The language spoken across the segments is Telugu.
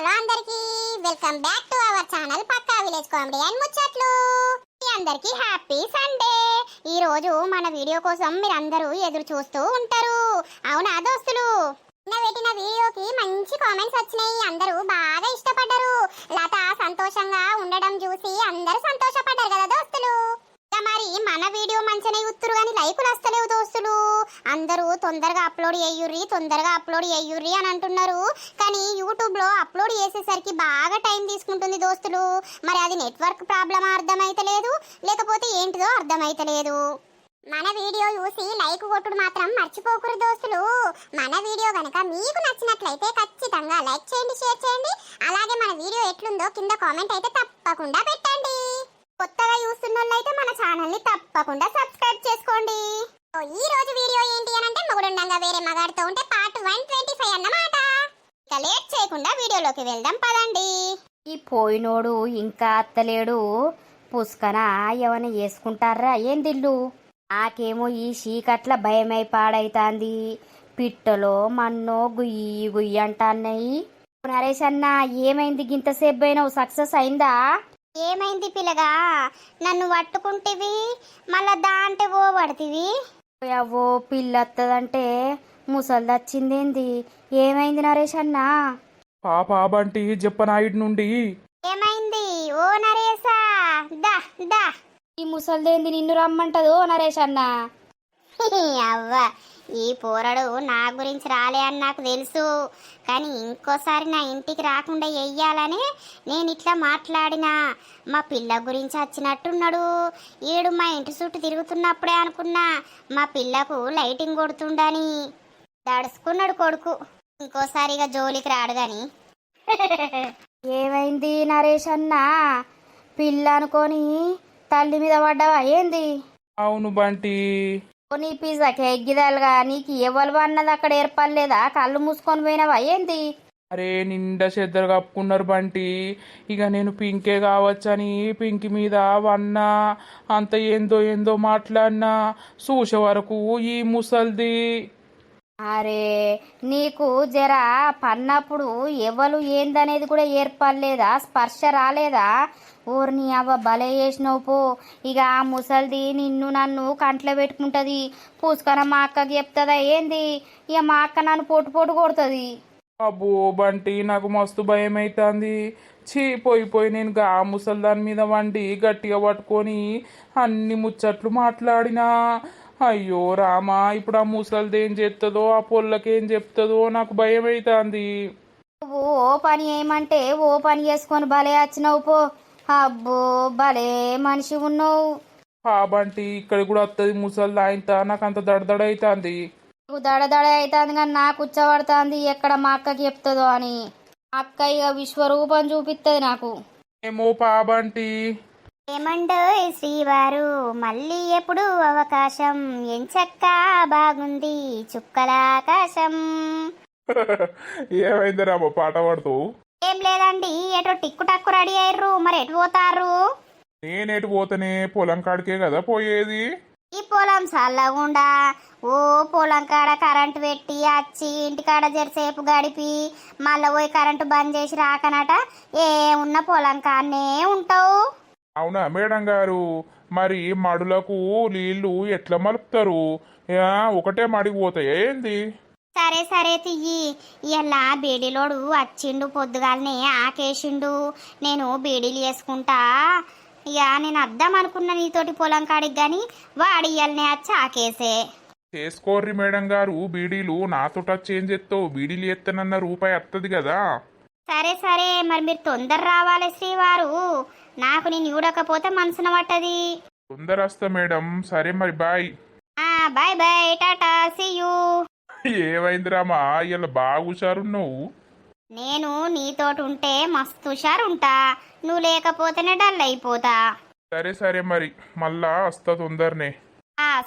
హలో అందరికి welcome back to our channel పక్కా విలేజ్ కామెడీ అండ్ ముచ్చట్లు. మీ అందరికి హ్యాపీ సండే. ఈ రోజు మన వీడియో కోసం మీరందరూ ఎదురు చూస్తూ ఉంటారు, అవునా దోస్తులు? నిన్న పెట్టిన వీడియోకి మంచి కామెంట్స్ వచ్చినాయి, అందరూ బాగా ఇష్టపడ్డారు. లత సంతోషంగా ఉండడం చూసి అందరూ సంతోషపడ్డారు కదా దోస్తులు. మరి మన వీడియో మంచిగానే ఉత్తురు కానీ లైకులు వస్తలేవు దోస్తులు. అందరూ తొందరగా అప్లోడ్ చేయుర్రి అని అంటున్నారు, కానీ యూట్యూబ్ లో అప్లోడ్ చేసేసరికి బాగా టైం తీసుకుంటుంది దోస్తులు. మరి అది నెట్వర్క్ ప్రాబ్లమ్ అర్థమైతలేదు, లేకపోతే ఏంటిదో అర్థమైతలేదు. మన వీడియో చూసి లైక్ కొట్టుడు మాత్రం మర్చిపోకూడదు దోస్తులు. మన వీడియో గనక మీకు నచ్చినట్లయితే ఖచ్చితంగా లైక్ చేయండి, షేర్ చేయండి. అలాగే మన వీడియో ఎట్లుందో కింద కామెంట్ అయితే తప్పకుండా పెట్టండి. కొత్తగా చూస్తున్నోళ్ళైతే మన ఛానల్ ని తప్పకుండా సబ్స్క్రైబ్ చేసుకోండి. ఈ రోజు వీడియో ఏంటి అని అంటే మొగుడుండంగా వేరే మగాడితో ఉంటే పార్ట్ 125 అన్నమాట. ఇక లేట్ చేయకుండా వీడియోలోకి వెళ్దాం పదండి. ఈ పోయినోడు ఇంకా అత్తలేడు, పుష్కన ఏమైనా వేసుకుంటారా ఏందిల్లు? నాకేమో ఈ చీకట్ల భయమై పాడైతాంది. పిట్టలో మన్నో గుయ్యి గుయ్యి అంటాన్నాయి. నరేష్ అన్న ఏమైంది? గింతసేపు అయినావు, సక్సెస్ అయిందా? ఏమైంది పిల్లగా? నన్ను పట్టుకుంటేవి మళ్ళా దాంటే ఓ పడుతుంది. అవో పిల్లత్తదంటే ముసల్ది వచ్చిందేంది? ఏమైంది నరేష్ అన్న? పాప బంటి జప్పనాయుడు నుండి ఏమైంది ఓ నరేసా? దా దా. ఈ ముసల్దేంది నిన్ను రమ్మంటదో నరేష్ అన్న? అవ్వ, ఈ పోరడు నా గురించి రాలే అని నాకు తెలుసు, కానీ ఇంకోసారి నా ఇంటికి రాకుండా వెయ్యాలని నేను ఇట్లా మాట్లాడినా. మా పిల్ల గురించి వచ్చినట్టున్నాడు. ఈడు మా ఇంటి చుట్టూ తిరుగుతున్నప్పుడే అనుకున్నా మా పిల్లకు లైటింగ్ కొడుతుండని. దడుచుకున్నాడు కొడుకు. ఇంకోసారిగా జోలికి రాడు గాని. ఏమైంది నరేష్ అన్న? పిల్ల అనుకొని తల్లి మీద పడ్డావా ఏంది? అవును బంటి, నీ పిజ్జాకి ఎగ్గిదాలుగా నీకు ఎవరు అన్నది అక్కడ ఏర్పడలేదా? కళ్ళు మూసుకొని పోయినావా ఏంది? అరే నిండా చెద్దరు కప్పుకున్నారు బంటి. ఇక నేను పింకే కావచ్చని పింకి మీద వన్నా, అంత ఏందో ఏందో మాట్లాడినా. చూసే వరకు ఈ ముసల్ది. అరే నీకు జర పన్నప్పుడు ఎవరు ఏందనేది కూడా ఏర్పడలేదా? స్పర్శ రాలేదా? ఊరిని అవ్వ భలే చేసినావు పో. ఇక ఆ ముసల్ది నిన్ను నన్ను కంట్లో పెట్టుకుంటుంది. పూసుకన మా అక్కకి చెప్తుందా ఏంది? ఇక మా అక్క నన్ను పొట్టు పొట్టు కొడుతుంది. అబ్బో బంటి, నాకు మస్తు భయం అవుతుంది. పోయి నేను ఆ ముసలి దాని మీద వండి గట్టిగా పట్టుకొని అన్ని ముచ్చట్లు మాట్లాడినా. అయ్యో రామా, ఇప్పుడు ఆ ముసలిది ఏం చెప్తుందో, ఆ పొల్లకేం చెప్తుందో నాకు భయం అవుతుంది. నువ్వు ఓ పని ఏమంటే ఓ పని చేసుకొని భలే వచ్చినావు పో. అబ్బో భలే మనిషి ఉన్నావు. బంటి, ఇక్కడ కూడా వస్తుంది ముసలి ఆయనత. నాకు అంత దడదడ అవుతుంది. నువ్వు దడదడ అవుతుంది కానీ నాకు కూర్చోబడుతుంది ఎక్కడ మా అక్కకి చెప్తుందో అని. అక్క ఇక విశ్వరూపం చూపిస్తుంది నాకు. ఏమో బంటి. ఏమండో శ్రీవారు, మళ్ళీ ఎప్పుడు అవకాశం? ఎంచక్క బాగుంది చుక్కల ఆకాశం. ఏమైంది రాబో పాట పాడుతూ? ఏం లేదండి, ఎటో టిక్కు టక్కు రెడీ అయ్యారు, మరి ఎటు పోతారు? నేనేటు పోతేనే పొలం కాడికే కదా పోయేది. ఈ పొలం చల్లగుండా ఓ పొలం కాడ కరెంటు పెట్టి వచ్చి ఇంటికాడ జరసేపు గడిపి మళ్ళీ పోయి కరెంటు బంద్ చేసి రాకనట. ఉన్న పొలం కాడనే ఉంటావు. అవునా మేడం గారు? మరి మడులకు నీళ్లు ఎట్లా మలుపుతారు? ఒకటే మడికి పోతాయా ఏంది? సరే సరే తియ్యి. ఇలా బీడీలోడు వచ్చిండు, పొద్దుగాలనే ఆకేసిండు. నేను బీడీలు వేసుకుంటా. ఇక నేను అద్దాం అనుకున్నా నీతోటి పొలం కాడికి, గాని వాడి ఇయ్యాలనే వచ్చి ఆకేసే. చేసుకోర్రి మేడం గారు, బీడీలు నాతో టచ్ ఏం చేస్తావు? బీడీలు ఎత్తనన్న రూపాయి వస్తుంది కదా. సరే సరే, మరి మీరు తొందర రావాలి శ్రీవారు. నాకు నేను చూడకపోతే మనసున పట్టది. తొందర వస్తా మేడం. సరే మరి bye. Bye bye, tata, see you. ఏమైంది రామా, ఇలా బాగా హుషారున్నావు? నేను నీతోటి ఉంటే మస్తు హుషారుంటా, నువ్వు లేకపోతేనే డల్ అయిపోతా. సరే సరే మరి మళ్ళా వస్తా తొందరనే.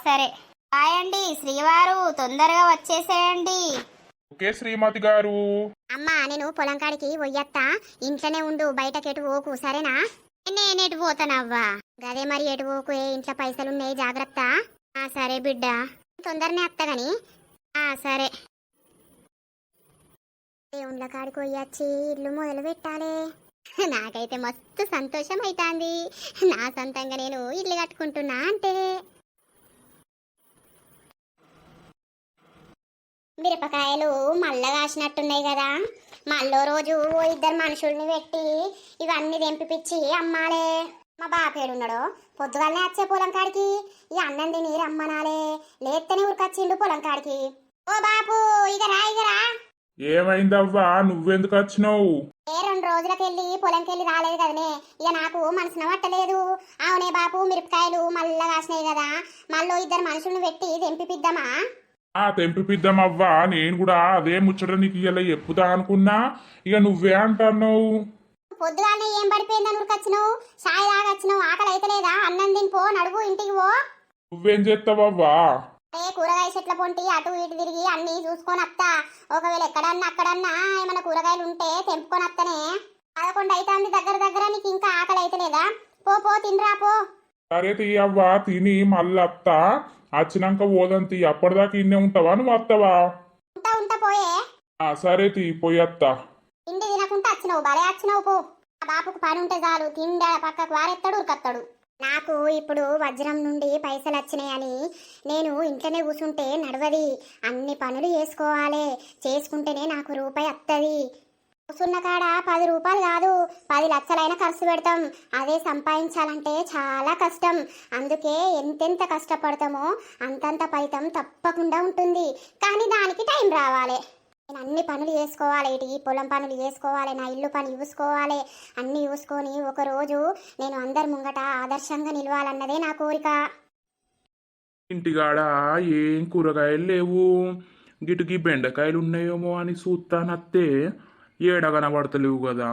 సరే బాయ్ అండి శ్రీవారు, తొందరగా వచ్చేసేయండి. ఓకే శ్రీమతి గారు. అమ్మా, నేను పొలం కాడికి పోయత్తా, ఇంట్లోనే ఉండు, బయటకెటు పోకు సరేనా? నేనెటు పోతానవ్వా? గదే మరి ఎటు పోకు, ఇంట్లో పైసలున్నాయి జాగ్రత్త. సరే బిడ్డ, తొందరనే వస్తా గాని. సరే. దేవుళ్ళ కాడికి పోయొచ్చి ఇల్లు మొదలు పెట్టాలి. నాకైతే మస్తు సంతోషం అవుతుంది. నా సొంతంగా నేను ఇల్లు కట్టుకుంటున్నా అంటే. మిరపకాయలు మళ్ళా కాసినట్టున్నాయి కదా. మళ్ళీ రోజు ఓ ఇద్దరు మనుషుల్ని పెట్టి ఇవన్నీ తెంపిపిచ్చి అమ్మాలే. మా బాపేడున్నాడో పొద్దుగాలనే వచ్చే పొలం కాడికి ఈ అన్నం తిని రమ్మనాలే. లేత్తనే ఉరికొచ్చిండు పొలం కాడికి. ఓ బాపు ఇగరా ఇగరా. ఏమైందవ్వా, నువ్వెందుకు వచ్చినావు? 2 రోజులకెళ్ళి పొలంకెళ్ళి రాలేదు కదనే, ఇక నాకు మనసున పట్టలేదు. అవునే బాపు, మిరపకాయలు మళ్ళా కాసినాయి కదా, మళ్ళీ ఇద్దరు మనుషుల్ని పెట్టి తెంపిపిద్దామా? తెంపిద్దామవ్వా, నేను కూడా అదే ముచ్చట నీకు ఇలా చెప్పుదా అనుకున్నా. ఇక నువ్వే అంటున్నావు. పొద్దుగానే ఏం పడిపోయిందని ఉరికొచ్చినావు? సాయి తాగొచ్చినావు, ఆకలి అయితే లేదా? అన్నం తినిపో, నడువు ఇంటికి పో. నువ్వేం చేస్తావవ్వా? కూరగాయ చెట్ల పొంటి అటు ఇటు తిరిగి అన్ని చూసుకొని వస్తా. ఒకవేళ ఎక్కడన్నా అక్కడన్నా ఏమైనా కూరగాయలు ఉంటే తెంపుకొని వస్తనే. 11 అవుతుంది దగ్గర. నీకు ఇంకా ఆకలి అయితే లేదా? పో తినరా పో. సరే తీయవ్వా, తిని మళ్ళీ వస్తా. వచ్చినాక పోదంతి. అప్పటిదాకా ఇన్నే ఉంటావా, నువ్వు వస్తావా? ఉంటా పోయే. సరే తీ, పోయత్తా. తిండి తినకుండా వచ్చినావు, భలే వచ్చినావు పో. ఆ బాపుకు పని ఉంటే చాలు, తిండి పక్కకు వారెత్తాడు ఉరికత్తాడు. నాకు ఇప్పుడు వజ్రం నుండి పైసలు వచ్చినాయని నేను ఇంట్లోనే కూర్చుంటే నడవది. అన్ని పనులు చేసుకుంటేనే నాకు రూపాయి వస్తుంది. కూర్చున్న కాడ 10 రూపాయలు కాదు 10 లక్షలైనా ఖర్చు పెడతాం. అదే సంపాదించాలంటే చాలా కష్టం. అందుకే ఎంతెంత కష్టపడతామో అంతంత ఫలితం తప్పకుండా ఉంటుంది. కానీ దానికి టైం రావాలి. నేను అన్ని పనులు చేసుకోవాలి, ఈ పొలం పనులు చేసుకోవాలి, నా ఇల్లు పని చూసుకోవాలి. అన్నీ చూసుకొని ఒకరోజు నేను అందరి ముంగట ఆదర్శంగా నిలవాలన్నదే నా కోరిక. ఇంటికాడ ఏం కూరగాయలు లేవు. గిటుకి బెండకాయలు ఉన్నాయేమో అని చూస్తానత్తే ఏడ కనబడతలేవు కదా.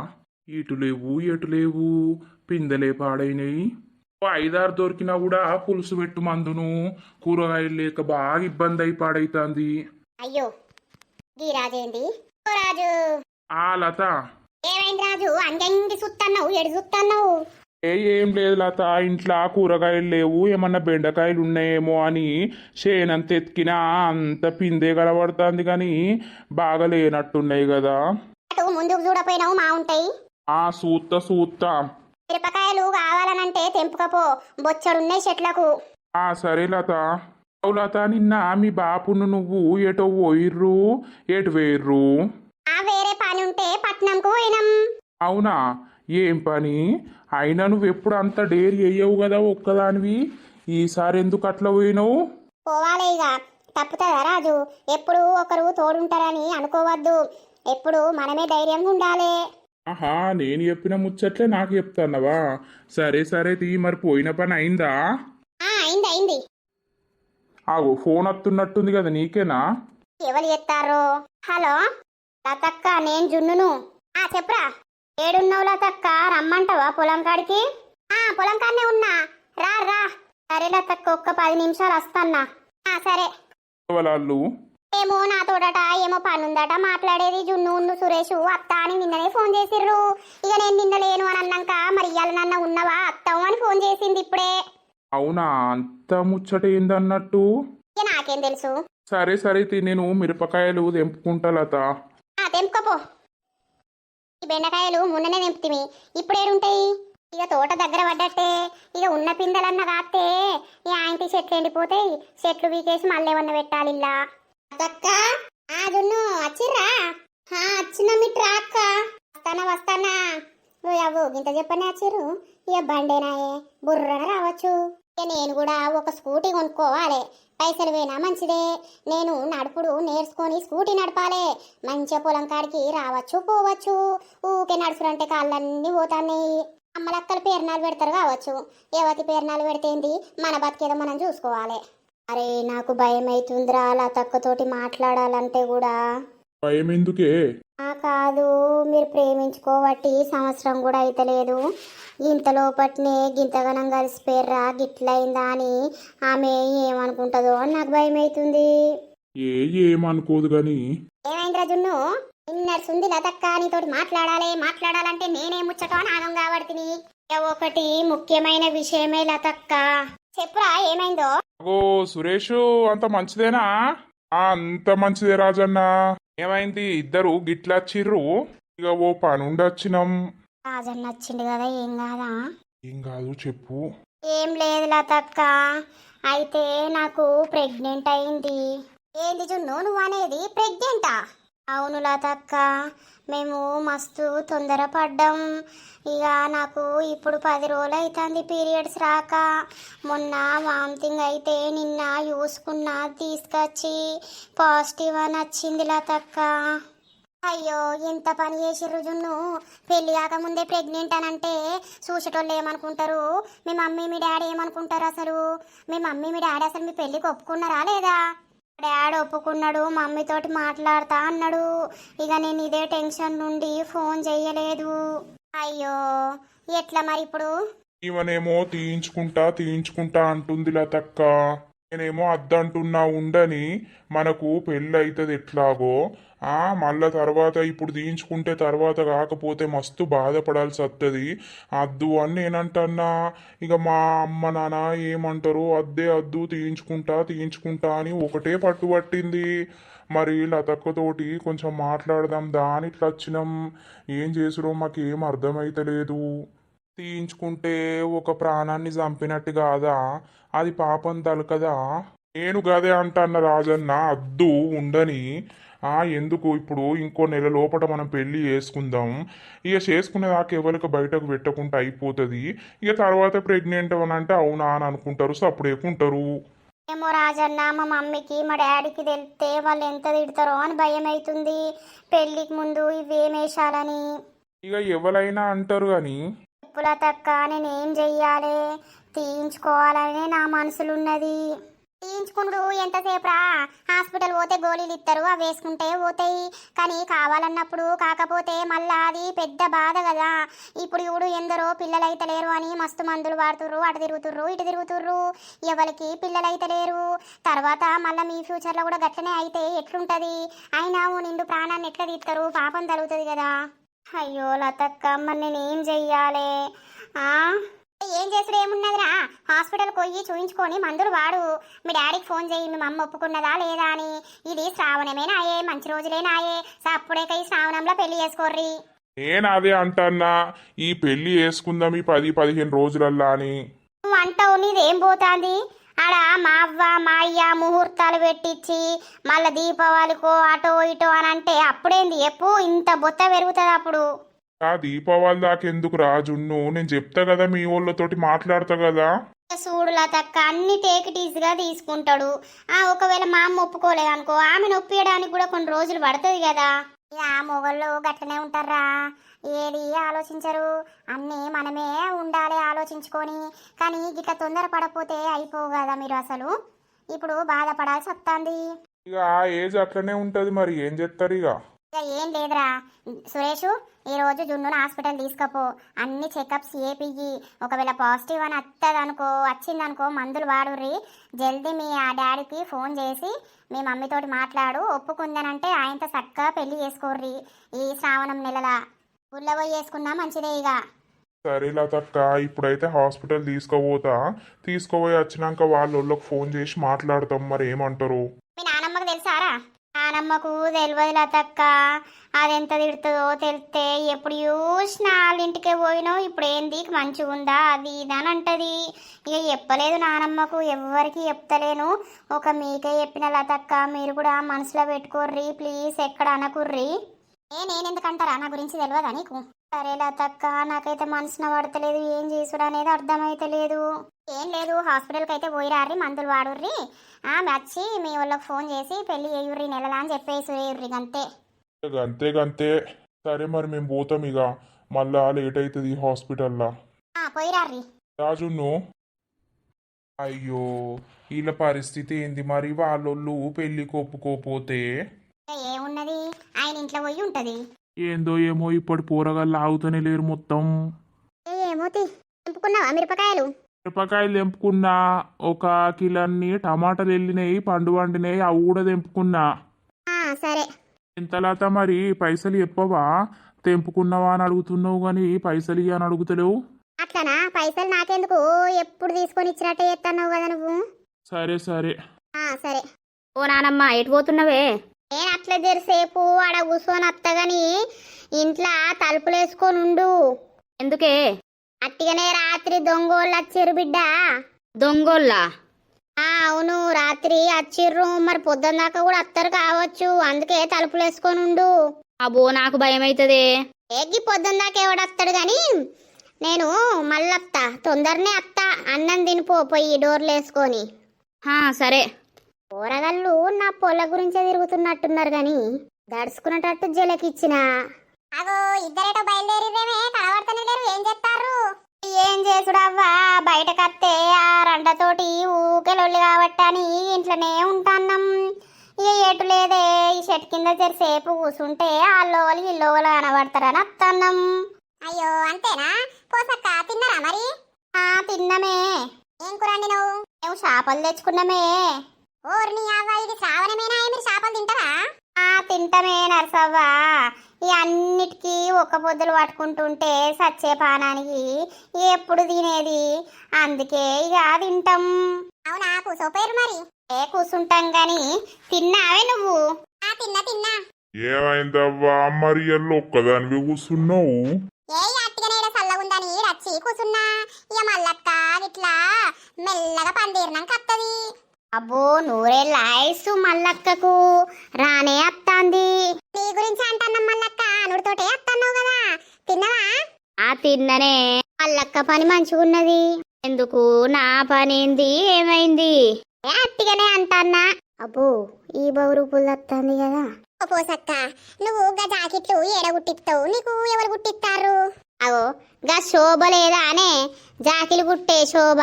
ఇటు లేవు ఎటు లేవు, పిందెలే పాడైనవి. 5-6 దొరికినా కూడా పులుసు పెట్టు మందును. కూరగాయలు లేక బాగా ఇబ్బంది అయి పాడైతుంది. అయ్యో గీ రాజేంది? ఓ రాజు. లత, ఏమైంది రాజు? అంగంగి సుత్తన్నావు, ఎడు సుత్తన్నావు? ఏం లేదు లత, ఇంట్లో కూరగాయలు లేవు. ఏమన్నా బెండకాయలు ఉన్నాయేమో అని చేనంత ఎత్తికినా అంత పిందే కనబడుతుంది, కానీ బాగా లేనట్టున్నాయి కదా. అటు ముందుకు చూడపోయినావు, మా ఉంటాయి. సూత్తా. మిరపకాయలు కావాలనంటే తెంపుకపో, బొచ్చడున్నాయి చెట్లకు. సరే లత. లత, నిన్న మీ బాపును నువ్వు ఎటో పోయిర్రు, ఎటు వేర్రు? వేరే పని ఉంటే పట్నంకు పోయినాం. అవునా? ఏం పని? అయినా నువ్వు ఎప్పుడు అంత డేరీ అయ్యావు కదా ఒక్కదానివి. ఈసారి ఎందుకు అట్లా పోయినావు? పోవాలి ఇక, తప్పుతుందా రాజు? ఎప్పుడు ఒకరు తోడుంటారని అనుకోవద్దు. ఎప్పుడు మనమే ధైర్యంగా ఉండాలి. నేను చెప్పిన ముచ్చట్లే నాకు చెప్తాన్నవా? సరే తీ. మరి పోయిన పని అయిందా? అయింది. ఫోన్ వస్తున్నట్టుంది కదా, నీకేనా? ఎవరు చెప్తారో? హలో లతక్క, నేను జున్నును. చెప్పురా. ఏడున్నావు లతక్క? రమ్మంటావా పొలం కాడికి? పొలం కాడనే ఉన్నా, రా. సరే లతక్క, ఒక్క 10 నిమిషాలు వస్తాన్నా. సరే. వాళ్ళు ఏమో నాతోడట ఏమో పనుందట మాట్లాడేది. జున్ను సురేష్ అత్త అని నిన్ననే ఫోన్ చేసిర్రు. ఇక నేను నిన్న లేను అని అన్నాక మరి ఇయ్యాల నన్న ఉన్నవా అత్తావు అని ఫోన్ చేసింది ఇప్పుడే. అవునా? అంత ముచ్చట ఏందన్నట్టు? ఇక నాకేం తెలుసు. సరే నేను మిరపకాయలు తెంపుకుంటా లత. తెంపుకోపో. ఈ బెండకాయలు మొన్ననే తెంపుతిమి, ఇప్పుడేడుంటాయి? ఇక తోట దగ్గర పడ్డట్టే. ఇక ఉన్న పిందెలన్న కాస్తే ఈ ఆయంతి చెట్లు ఎండిపోతాయి. చెట్లు వీకేసి మళ్ళీ ఏమన్నా పెట్టాలి ఇలా. అక్క జున్ను వచ్చిర్రా? వచ్చిన మిట్రా అక్క. వస్తానా. అవ్వు ఇంత చెప్పనే వచ్చిర్రు. ఇక బండేనాయే, బుర్రన రావచ్చు. ఇక నేను కూడా ఒక స్కూటీ కొనుక్కోవాలి. పైసలు పోయినా మంచిదే. నేను నడుపుడు నేర్చుకొని స్కూటీ నడపాలి. మంచిగా పొలం కాడికి రావచ్చు పోవచ్చు. ఊకే నడుచుడంటే కాళ్ళన్నీ పోతాయి. అమ్మలక్కలు పేరునాలు పెడతారు కావచ్చు. ఎవతి పేరునాలు పెడితేంది, మన బతికేదో మనం చూసుకోవాలి. అరే నాకు భయం అవుతుందిరా లతక్కతోటి మాట్లాడాలంటే కూడా. భయం ఎందుకే? కాదు, మీరు ప్రేమించుకోబట్టి సంవత్సరం కూడా అయితలేదు. ఇంతలోపట్నే గింతగనం కలిసిపోయారా, గిట్లయిందా అని ఆమె ఏమనుకుంటుందో అని నాకు భయం అవుతుంది. ఏమనుకోదు గాని. ఏమైందిరా జున్ను? నిన్నడుసుంది లతక్క, నీతోటి మాట్లాడాలంటే నేనే ముచ్చటో అని ఆగం కాబడుతుంది. ఒకటి ముఖ్యమైన విషయమే లతక్క. చెప్పురా ఏమైందో? సురేష్ అంత మంచిదేనా? అంత మంచిదే రాజన్న. ఏమైంది ఇద్దరు గిట్లచ్చిర్రు? ఇక ఓ పనుండొచ్చినాం. రాజన్న వచ్చిండు కదా, ఏం కాదా? ఏం కాదు చెప్పు. ఏం లేదు లతక్క, అయితే నాకు ప్రెగ్నెంట్ అయింది. ఏంది జున్ను నువ్వు అనేది, ప్రెగ్నెంటా? అవును లతక్క, మేము మస్తు తొందరపడ్డాం. ఇక నాకు ఇప్పుడు 10 రోజులు అవుతుంది పీరియడ్స్ రాక. మొన్న వామిటింగ్ అయితే నిన్న చూసుకున్నా, తీసుకొచ్చి పాజిటివ్ అని వచ్చింది లతక్క. అయ్యో ఎంత పని చేసిర్రు జున్ను, పెళ్లి కాకముందే ప్రెగ్నెంట్ అని అంటే చూసేటోళ్ళు ఏమనుకుంటారు? మీ మమ్మీ మీ డాడీ ఏమనుకుంటారు అసలు? మీ మమ్మీ మీ డాడీ అసలు మీ పెళ్ళికి ఒప్పుకున్నారా లేదా? డాడీ ఒప్పుకున్నాడు, మమ్మీతోటి మాట్లాడతా అన్నాడు. ఇక నేను ఇదే టెన్షన్ నుండి ఫోన్ చెయ్యలేదు. అయ్యో ఎట్లా మరి ఇప్పుడు? ఈమెనేమో తీయించుకుంటా అంటుంది లతక్క. నేనేమో అద్దంటున్నా ఉండని, మనకు పెళ్ళి అవుతుంది ఎట్లాగో. మళ్ళా తర్వాత ఇప్పుడు తీయించుకుంటే తర్వాత కాకపోతే మస్తు బాధపడాల్సి వస్తుంది. అద్దు అని నేనంటన్నా. ఇక మా అమ్మ నాన్న ఏమంటారు, అద్దు తీయించుకుంటా అని ఒకటే పట్టుబట్టింది. మరి లతక్కతోటి కొంచెం మాట్లాడదాం దా అని ఇట్లా వచ్చినాం. ఏం చేసుడో మాకు ఏం అర్థమైతలేదు. తీయించుకుంటే ఒక ప్రాణాన్ని చంపినట్టు కాదా? అది పాపం తలకదా? నేను గదే అంటన్న రాజన్న, అద్దు ఉండని. ఎందుకు ఇప్పుడు ఇంకో నెల లోపల మనం పెళ్లి చేసుకుందాం. ఇక చేసుకునే దాకా ఎవరికి బయటకు పెట్టకుండా అయిపోతుంది. ఇక తర్వాత ప్రెగ్నెంట్ అని అంటే అవునా అని అనుకుంటారు, సప్పుడేకుంటారు. ఏమో రాజన్న, మా మమ్మీకి మా డాడీకి తెలిస్తే వాళ్ళు ఎంత తిడతారో అని భయం అవుతుంది. పెళ్ళికి ముందు ఇవేమేశాలని. ఇక ఎవరైనా అంటారు కానీ చెప్పుల తక్క, నేనేం చెయ్యాలి? తీయించుకోవాలనే నా మనసులున్నది. తీయించుకుండు ఎంతసేపు రా? హాస్పిటల్ పోతే గోళీలు ఇస్తారు, అవి వేసుకుంటే పోతాయి. కానీ కావాలన్నప్పుడు కాకపోతే మళ్ళా అది పెద్ద బాధ కదా. ఇప్పుడు ఇప్పుడు ఎందరో పిల్లలైతే లేరు అని మస్తు మందులు వాడుతుర్రు, అటు తిరుగుతుర్రు ఇటు తిరుగుతుర్రు. ఎవరికి పిల్లలైతే లేరు. తర్వాత మళ్ళీ మీ ఫ్యూచర్లో కూడా గట్లనే అయితే ఎట్లుంటుంది? అయినా నిండు ప్రాణాన్ని ఎట్లా తీస్తారు? పాపం తగులుతుంది కదా. అయ్యో లతక్క, మరి నేనేం చెయ్యాలి? ఏం చేసుడు ఏమున్నదిరా? హాస్పిటల్కి పోయి చూయించుకొని మందులు వాడు. మీ డాడీకి ఫోన్ చేయి, మీ మమ్మ ఒప్పుకున్నదా లేదా అని. ఇది శ్రావణమేనాయే, మంచి రోజులేనాయే, అప్పుడేక ఈ శ్రావణంలో పెళ్లి చేసుకోర్రి. నేను అదే అంటన్నా, ఈ పెళ్లి చేసుకుందాం ఈ 10-15 రోజులల్లా అని. నువ్వు అంటావు, నీదేం పోతాంది? ఆడ మా అవ్వ మా అయ్య ముహూర్తాలు పెట్టించి మళ్ళీ దీపావళికో అటో ఇటో అని అంటే అప్పుడేంది ఎప్పు ఇంత బొత్త పెరుగుతుంది అప్పుడు. దీపావళి దాకా ఎందుకు రాజున్ను, నేను చెప్తా కదా, మీ వాళ్ళతోటి మాట్లాడతా కదా. చూడు లతక్క, అన్ని టేక్ ఇట్ ఈజీగా తీసుకుంటాడు. ఒకవేళ మా అమ్మ ఒప్పుకోలేదనుకో, ఆమె నొప్పియడానికి కూడా కొన్ని రోజులు పడుతుంది కదా. మొగళ్ళు గట్లనే ఉంటారా, ఏది ఆలోచించరు. అన్నీ మనమే ఉండాలి ఆలోచించుకొని. కానీ గిట్ల తొందర పడపోతే అయిపోవు కదా మీరు అసలు. ఇప్పుడు బాధపడాల్సి వస్తుంది. ఇక ఆ ఏజ్ అట్లనే ఉంటది, మరి ఏం చేస్తారు ఇక. ఏం లేదురా సురేష్, ఈరోజు జున్నును హాస్పిటల్ తీసుకపో, అన్ని చెకప్స్ చేపియ్యి. ఒకవేళ పాజిటివ్ అని వచ్చిందనుకో మందులు వాడుర్రి. జల్దీ మీ డాడీకి ఫోన్ చేసి మీ మమ్మీతోటి మాట్లాడు, ఒప్పుకుందనంటే ఆయనతో చక్కగా పెళ్లి చేసుకోర్రి. ఈ శ్రావణం నెలల ఊళ్ళో పోయి చేసుకున్నా మంచిదే. ఇక సరే లతక్క, ఇప్పుడైతే హాస్పిటల్ తీసుకుపోయి వచ్చినాక వాళ్ళకి ఫోన్ చేసి మాట్లాడతాం, మరి ఏమంటారు. మీ నానమ్మకు తెలుసారా? నానమ్మకు తెలియదు లతక్క, అదెంత తిడుతుందో తెలిస్తే ఎప్పుడు చూసినా వాళ్ళ ఇంటికే పోయినావు, ఇప్పుడు ఏంది మంచిగా ఉందా అది ఇది అని అంటది. ఇక చెప్పలేదు నానమ్మకు, ఎవరికి చెప్తలేను, ఒక మీకే చెప్పిన లతక్క. మీరు కూడా మనసులో పెట్టుకోర్రి ప్లీజ్, ఎక్కడ అనకుర్రి. నేనెందుకంటారా, నా గురించి తెలియదా నీకు? సరే లతక్క, నాకైతే మనసున పడతలేదు, ఏం చేసుడు అనేది అర్థమైతలేదు. ఏం లేదు, హాస్పిటల్కి అయితే పోయిరారి, మందులు వాడుర్రి. వచ్చి మీ వాళ్ళకి ఫోన్ చేసి పెళ్లి చేయుర్రి నెలలా అని చెప్పేసి అంతే. గంతే. సరే మరి మేము పోతాం ఇక, మళ్ళా లేట్ అవుతుంది హాస్పిటల్లా. పోయిరారి రాజును. అయ్యో వీళ్ళ పరిస్థితి ఏంది మరి? వాళ్ళొళ్ళు పెళ్లికి ఒప్పుకోపోతే ఏమున్నది, ఆయన ఇంట్లో పోయి ఉంటది. ఏందో ఏమో, ఇప్పటి పోరగాళ్ళు ఆగుతూనే లేరు మొత్తం. ఏమో తెంపుకున్నావా మిరపకాయలు? మిరపకాయలు తెంపుకున్నా, ఒక కిలన్ని టమాటాలు వెళ్ళినాయి, పండు వండినాయి, అవి కూడా తెంపుకున్నా. సరే. ఇంతలాత మరి పైసలు చెప్పవా? తెంపుకున్నావా అని అడుగుతున్నావు కానీ పైసలు ఇయ్య అని అడుగుతలేవు. అట్లనా? పైసలు నాకెందుకు, ఎప్పుడు తీసుకొని ఇచ్చినట్టే చేస్తున్నావు కదా నువ్వు. సరే. సరే. ఓ నానమ్మ, ఎటు పోతున్నవే? నేను అట్లా జరసేపు ఆడ కూర్చొని అత్తగాని ఇంట్లో తలుపులు వేసుకొని ఉండు. ఎందుకే? అట్టిగానే రాత్రి దొంగోళ్ళు వచ్చిర్రు బిడ్డ. దొంగోళ్ళా? అవును, రాత్రి వచ్చిర్రు. మరి పొద్దున్న దాకా కూడా అత్తరు కావచ్చు, అందుకే తలుపులు వేసుకొని ఉండు. అబ్బో నాకు భయం అవుతుందే. ఏగి పొద్దున్న దాకా ఎవడొస్తాడు గాని నేను మళ్ళత్తా, తొందరనే అత్తా. అన్నం తినిపో పోయి డోర్లు వేసుకొని. సరే. కూరగాళ్ళు నా పొల గురించే తిరుగుతున్నట్టున్నారు గాని దడుచుకున్నట్టు జలకిచ్చిన. అగో ఇద్దరేటో బయలుదేరిదేమే, కనబడతానే లేరు. ఏం చేస్తారు? ఏం చేసుడవ్వా, బయటకత్తే ఆ రండతోటి ఊకెలొల్లి కాబట్టి అని ఇంట్లోనే ఉంటాన్నాం. ఇక ఏటు లేదే, ఈ చెట్టు కింద జరిసేపు కూర్చుంటే ఆల్లోవలు ఇల్లోవలు కనబడతారని అత్తన్నాం. అయ్యో అంతేనా? కోసక్క తిన్నారా మరి? తిన్నమే. ఏం కూరండి నువ్వు? మేము చేపలు తెచ్చుకున్నామే. ఓర్ని అవ్వ, ఇది శ్రావణమేనా? మీరు చేపలు తింటారా? తింటమే నరసవ్వ. ఈ అన్నిటికీ ఒక్క పొద్దులు పట్టుకుంటుంటే సచ్చే పానానికి ఎప్పుడు తినేది, అందుకే ఇక తింటాం. అవునా, కూసోపోయారు మరి? కూసుంటాం గాని తిన్నావే నువ్వు? తిన్నా. ఏమైందవ్వా మరి ఎల్లు ఒక్కదానివి కూర్చున్నావు? అట్టిగానే చల్లగుందని వచ్చి కూసున్నా. ఇక మల్లక్క ఇట్లా మెల్లగా పందేరినాక అత్తది. అబ్బో నూరేళ్ళ ఆయుస్సు మల్లక్కకు, రానే అత్తాంది. నీ గురించి అంటున్నాం మల్లక్క, అనుడితోటే అత్తన్నావు కదా. తిన్నవా? తిన్ననే. మల్లక్క పని మంచిగున్నది. ఎందుకు? నా పని ఏంది? ఏమైంది? అట్టిగానే అంటన్నా. అబ్బో ఈ బౌరు పుల్లత్తాంది కదా. పోసక్క, నువ్వు గా జాకెట్లు ఏడగుట్టిస్తావు, నీకు ఎవరు గుట్టిస్తారు? అగో గా శోభ లేదా అనే జాకిలు గుట్టే శోభ,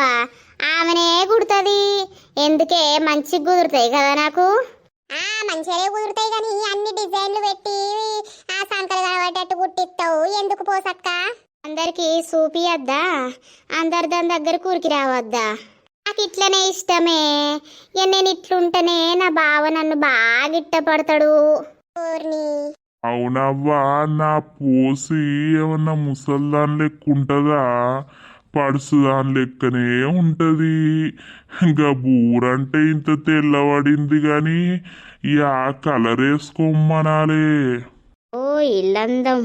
ఆమెనే కుడుతుంది. ఎందుకే, మంచి కుదురుతాయి కదా నాకు. మంచిగానే కుదురుతాయి కానీ అన్ని డిజైన్లు పెట్టి ఆ సంకలు కనబడేటట్టు కుట్టిస్తావు ఎందుకు పోసక్క? అందరికి చూపియద్దా, అందరు దాని దగ్గర కూరికి రావద్దా? నాకు ఇట్లనే ఇష్టమే. ఇక నేను ఇట్లుంటేనే నా బావ నన్ను బాగా ఇష్టపడతాడు. అవునవ్వా, నా పోసి ఏమన్నా ముసల్దాని లెక్క ఉంటదా? పడుసు దాని లెక్కనే ఉంటది. ఇంకా బూరంటే ఇంత తెల్లబడింది గాని ఇక కలర్ వేసుకోమనాలే. ఓ ఇల్లందం.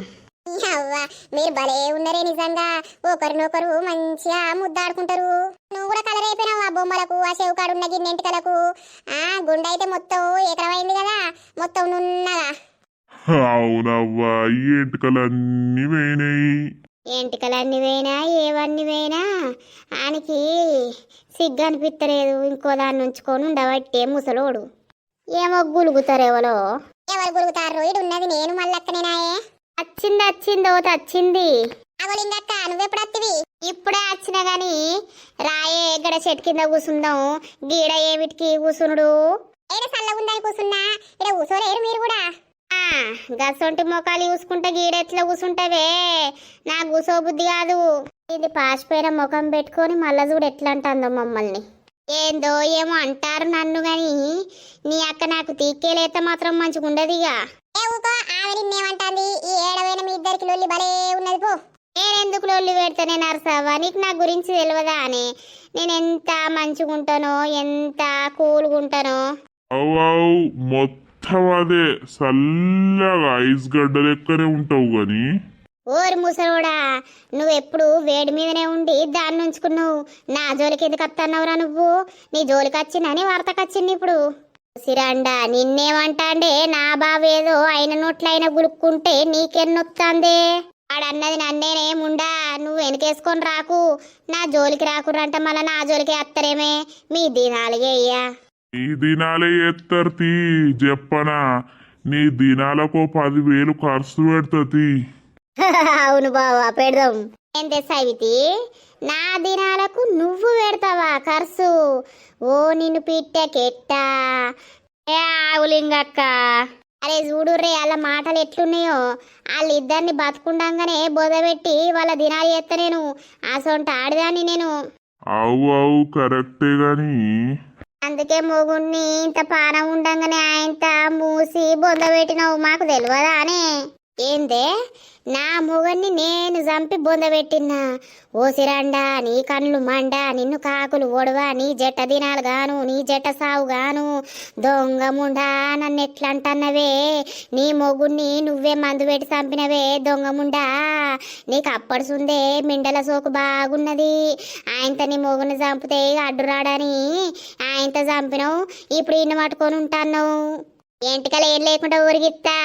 మీరు భలే ఉన్నారే నిజంగా. ఒకరినొకరు మంచిగా ముద్దాడుకుంటారు. నువ్వు కూడా కలర్ అయిపోయినావు ఆ బొమ్మలకు, ఆ చెవు కాడున్న గిన్నెంటికలకు. గుండె అయితే మొత్తం ఏకరమైంది కదా, మొత్తం నున్నగా. అవునవ్వా, ఈ ఎంటికలన్నీ పోయినాయి. ఎంటికలన్నీ పోయినా ఏవన్నీ పోయినా ఆయనకి సిగ్గు అనిపిస్తలేదు. ఇంకో దాన్ని ఉంచుకొని ఉండబట్టే ముసలోడు. ఏమో గులుగుతారు ఎవరో. ఎవరు గులుగుతారు? ఇడు ఉన్నది నేను మళ్ళక్కనేనాయే. వచ్చింది వచ్చింది. అగోలింగక్క, నువ్వెప్పుడు వత్తివి? ఇప్పుడే వచ్చినా గాని రాయే, గడ చెట్టు కింద కూర్చుందాం. గీడ ఏమిటికి కూసునుడు? ఏడ చల్లగుందని కూసున్నా. ఇక్కడ కూసోలేరు మీరు కూడా? గసొంటి మొక్కలు చూసుకుంటే గీడెట్లా కూసుంటవే, నాకు కూసో బుద్ధి కాదు. ఇది పాసిపోయిన ముఖం పెట్టుకొని మళ్ళా చూడు ఎట్లా అంటుందో మమ్మల్ని. ఏందో ఏమో అంటారు నన్ను గాని నీ అక్క నాకు తీక్కేలేత మాత్రం మంచిగా ఉండదిగా. ఆమె నిన్నేమంటాంది? ఈ ఏడవైన మీ ఇద్దరికి లొల్లి భలే ఉన్నది పో. నేనెందుకు లొల్లి పెడతానే నరసవ్వ, నీకు నా గురించి తెలియదా అని? నేను ఎంత మంచిగా ఉంటానో, ఎంత కూల్గా ఉంటానో. అవ్వవు మొత్తం అదే చల్లగా ఐస్ గడ్డ లెక్కనే ఉంటావు గాని. ఓరి ముసలోడా, నువ్వెప్పుడు వేడి మీదనే ఉండి దాన్ని ఉంచుకున్నావు. నా జోలికి ఎందుకు వస్తున్నావురా నువ్వు? నీ జోలికి వచ్చిందని వార్తకొచ్చింది ఇప్పుడు. సిరండా నిన్నేమంటాండే? నా బావేదో ఆయన నోట్లైన గులుక్కుంటే నీకెన్నొత్తాందే? వాడన్నది నన్నేనేముండా, నువ్వు వెనకేసుకొని రాకు, నా జోలికి రాకురంట మళ్ళా నా జోలికి అత్తరేమే. మీ దినాలుగే అయ్యా. నీ దినాలే ఎత్తర్తి చెప్పనా? నీ దినాలకు 10,000 ఖర్చు పెడతది. అవును బావా, పెడదాం. ఏం తెసాయితి? నా దినాలకు నువ్వు పెడతావా ఖర్చు? ఓ నిన్ను పిట్టకెట్టా. ఏ ఆవులింగక్క, అరే చూడు రే, వాళ్ళ మాటలు ఎట్లున్నాయో. వాళ్ళిద్దరిని బతుకుండంగానే బొదబెట్టి వాళ్ళ దినాలు చేస్తా నేను. అసొంటి ఆడదాన్ని నేను. అవు కరెక్టే గాని అందుకే మొగుణ్ణి ఇంత పానం ఉండంగానే ఆయనత మూసి బొంద పెట్టినావు. మాకు తెలియదా అనే? ఏందే నా మొగన్ని నేను చంపి బొందబెట్టినా ఓసిరండా నీ కళ్ళు మండా నిన్ను కాకులు ఓడవా నీ జట్ట దినాలు గాను నీ జట్ట సావు గాను దొంగ ముండా నన్ను ఎట్లా అంటన్నవే నీ మొగుణ్ణి నువ్వే మందు పెట్టి చంపినవే దొంగ ముండా నీకు అప్పడుసుందే మిండల సోకు బాగున్నది ఆయనతో నీ మొగుని చంపితే అడ్డురాడని ఆయనతో చంపినావు ఇప్పుడు ఇన్ని పట్టుకొని ఉంటాను ఎంటికలు ఏం లేకుండా ఊరిగిత్తా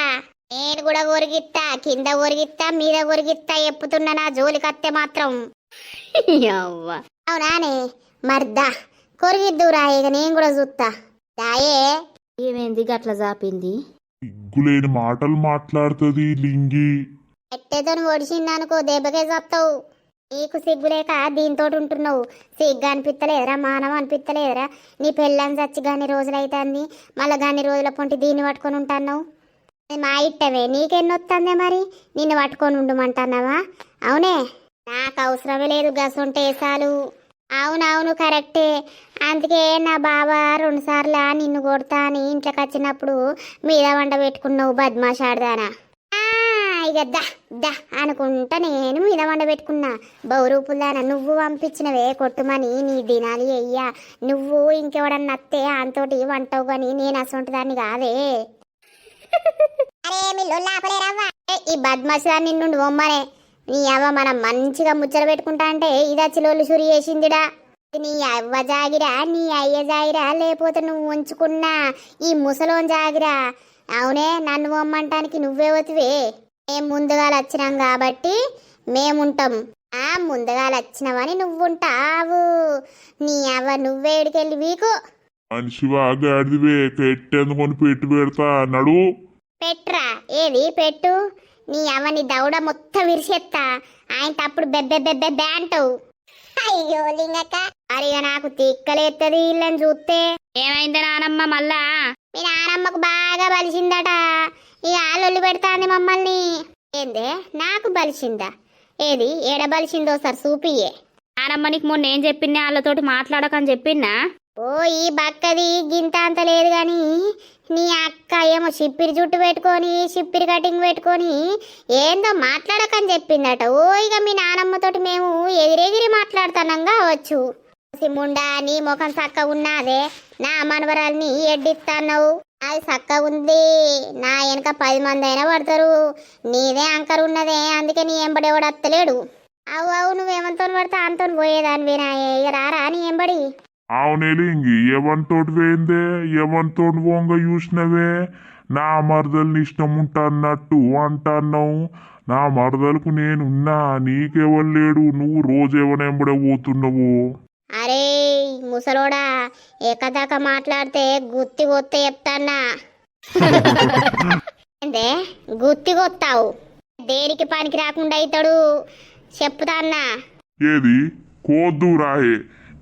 నేను కూడా ఒరిగిత్తా కింద ఒరిగిత్తా మీద ఒరిగిత్తా ఎప్పుతున్నా నా జోలికి అత్తే మాత్రం అవునానే మర్దా కొరిగిద్దురా ఇక నేను కూడా చూస్తా దాయే ఏమైంది గట్ల జాపింది? సిగ్గులేని మాటలు మాట్లాడుతుంది లింగి. ఎట్టేతో ఒడిచిందనుకో దెబ్బకే చస్తావు నీకు సిగ్గులేక దీంతో ఉంటున్నావు సిగ్గు అనిపిత్తలేదురా మానవం అనిపిత్తలేదురా నీ పెళ్ళని చచ్చి గాని రోజులైతుంది మళ్ళీ గాని రోజుల పొంటి దీన్ని పట్టుకొని ఉంటాన్నావు మా ఇట్టవే నీకెన్నొత్తందే మరి నిన్ను పట్టుకొని ఉండమంటున్నావా అవునే నాకు అవసరమే లేదు గసొంటేసాలు అవునవును కరెక్టే అందుకే నా బావ 2 సార్లు నిన్ను కొడతా అని ఇంట్లోకి వచ్చినప్పుడు మీద వంట పెట్టుకున్నావు బద్మాషాడదానా ఇక దా దా అనుకుంటా నేను మీద వంట పెట్టుకున్నా బౌరూపుల్దానా నువ్వు పంపించినవే కొట్టుమని నీ దినాలి అయ్యా నువ్వు ఇంకెవడన్నా అత్తే అంతోటి వంటవు కానీ నేను అసొంటి దాన్ని కాదే ఈ బద్మాషా నిన్ను బొమ్మనే నీ అవ్వ మనం మంచిగా ముచ్చట పెట్టుకుంటా అంటే ఇది వచ్చి లొల్లు సురి చేసిందిడా నీ అవ్వ జాగిరా నీ అయ్య జాగిరా లేకపోతే నువ్వు ఉంచుకున్నా ఈ ముసలోన్ జాగిరా అవునే నన్ను బొమ్మంటానికి నువ్వే వతివే మేము ముందుగా వచ్చినాం కాబట్టి మేముంటాం ముందుగా వచ్చినవని నువ్వుంటావు నీ అవ్వ నువ్వేడికెళ్ళి వీకు మనిషివా గాడిదివే కెట్టెందుకొని పెట్టి పెడతా నడు పెట్రా ఏది పెట్టు నీ అవని దౌడ మొత్తం విరిసేత్తా ఆయన తప్పుడు బెబ్బె బెబ్బె బ్యాంటవు అయ్యో లింగక్క అరిగా నాకు తిక్కలేత్తది ఇళ్ళని చూస్తే ఏమైంది నానమ్మ మళ్ళా? మీ నానమ్మకు బాగా బలిసిందట ఇక ఆలొల్లు పెడతాంది మమ్మల్ని ఏందే నాకు బలిసిందా ఏది ఏడ బలిసిందో సార్ చూపియే నానమ్మ నీకు మొన్న ఏం చెప్పినా వాళ్ళతోటి మాట్లాడకని చెప్పిన్నా? ఓ ఈ బక్కది గింత అంత లేదు గాని నీ అక్క ఏమో చిప్పిరి జుట్టు పెట్టుకొని చిప్పిరి కటింగ్ పెట్టుకొని ఏందో మాట్లాడకని చెప్పిందట ఓ ఇక మీ నానమ్మతోటి మేము ఎగిరెగిరి మాట్లాడుతున్నాం కావచ్చు ముండా నీ ముఖం చక్క ఉన్నదే నా మనవరాల్ని ఎడ్డిస్తాన్నావు అది చక్క ఉంది నా వెనక 10 మంది అయినా పడతారు నీదే అంకర్ ఉన్నదే అందుకే నీ ఎంబడేవాడు అత్తలేడు అవు నువ్వేమంతో పడితే అంతో పోయేదాన్ని వినాయే ఇక రారా నీ ఎంబడి అవునేలింగి ఎవరితోటి వేయిందే ఎవరితోటి వంగ చూసినవే నా మరదల్ని ఇష్టం ఉంటా అన్నట్టు అంటున్నావు నా మరదలకు నేనున్నా నీకెవరు లేడు నువ్వు రోజు ఎవనెంబడే పోతున్నావు అరే ముసలోడా ఏకదాకా మాట్లాడితే గుత్తి కొత్త చెప్తాన్నా ఏందే గుత్తి కొత్తావు దేనికి పనికి రాకుండా అవుతాడు చెప్తాన్నా ఏది కోద్దు రాయే